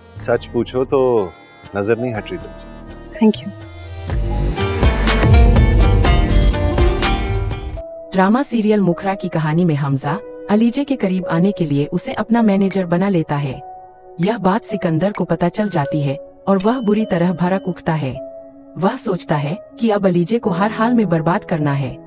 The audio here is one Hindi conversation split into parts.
सच पूछो तो नजर नहीं हट रही तुमसे। Thank you. ड्रामा सीरियल मुखरा की कहानी में हमजा अलीजे के करीब आने के लिए उसे अपना मैनेजर बना लेता है। यह बात सिकंदर को पता चल जाती है और वह बुरी तरह भड़क उठता है। वह सोचता है कि अब अलीजे को हर हाल में बर्बाद करना है।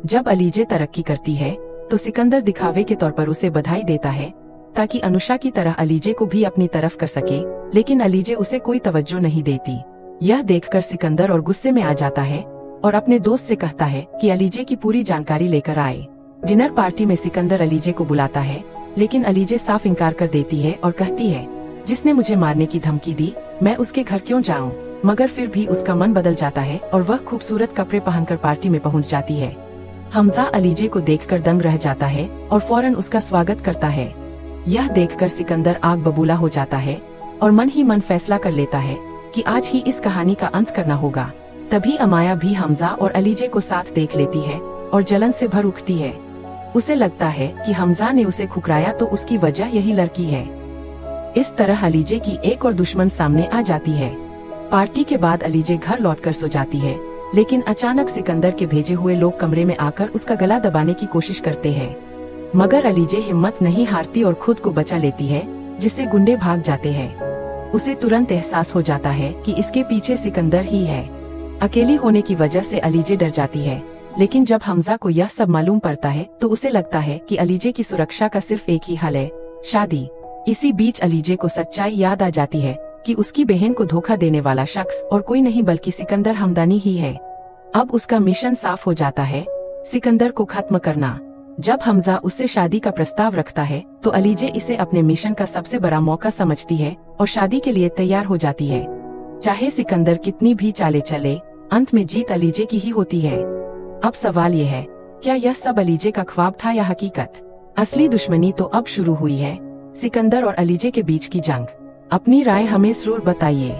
जब अलीजे तरक्की करती है तो सिकंदर दिखावे के तौर पर उसे बधाई देता है ताकि अनुषा की तरह अलीजे को भी अपनी तरफ कर सके, लेकिन अलीजे उसे कोई तवज्जो नहीं देती। यह देखकर सिकंदर और गुस्से में आ जाता है और अपने दोस्त से कहता है कि अलीजे की पूरी जानकारी लेकर आए। डिनर पार्टी में सिकंदर अलीजे को बुलाता है, लेकिन अलीजे साफ इनकार कर देती है और कहती है, जिसने मुझे मारने की धमकी दी मैं उसके घर क्यों जाऊं? मगर फिर भी उसका मन बदल जाता है और वह खूबसूरत कपड़े पहनकर पार्टी में पहुंच जाती है। हमजा अलीजे को देखकर दंग रह जाता है और फौरन उसका स्वागत करता है। यह देखकर सिकंदर आग बबूला हो जाता है और मन ही मन फैसला कर लेता है कि आज ही इस कहानी का अंत करना होगा। तभी अमाया भी हमजा और अलीजे को साथ देख लेती है और जलन से भर उठती है। उसे लगता है कि हमजा ने उसे ठुकराया तो उसकी वजह यही लड़की है। इस तरह अलीजे की एक और दुश्मन सामने आ जाती है। पार्टी के बाद अलीजे घर लौटकर सो जाती है, लेकिन अचानक सिकंदर के भेजे हुए लोग कमरे में आकर उसका गला दबाने की कोशिश करते हैं। मगर अलीजे हिम्मत नहीं हारती और खुद को बचा लेती है, जिससे गुंडे भाग जाते हैं। उसे तुरंत एहसास हो जाता है कि इसके पीछे सिकंदर ही है। अकेली होने की वजह से अलीजे डर जाती है, लेकिन जब हमजा को यह सब मालूम पड़ता है तो उसे लगता है कि अलीजे की सुरक्षा का सिर्फ एक ही हल है, शादी। इसी बीच अलीजे को सच्चाई याद आ जाती है कि उसकी बहन को धोखा देने वाला शख्स और कोई नहीं बल्कि सिकंदर हमदानी ही है। अब उसका मिशन साफ हो जाता है, सिकंदर को खत्म करना। जब हमजा उससे शादी का प्रस्ताव रखता है तो अलीजे इसे अपने मिशन का सबसे बड़ा मौका समझती है और शादी के लिए तैयार हो जाती है। चाहे सिकंदर कितनी भी चाले चले, अंत में जीत अलीजे की ही होती है। अब सवाल ये है, क्या यह सब अलीजे का ख्वाब था या हकीकत? असली दुश्मनी तो अब शुरू हुई है, सिकंदर और अलीजे के बीच की जंग। अपनी राय हमें जरूर बताइए।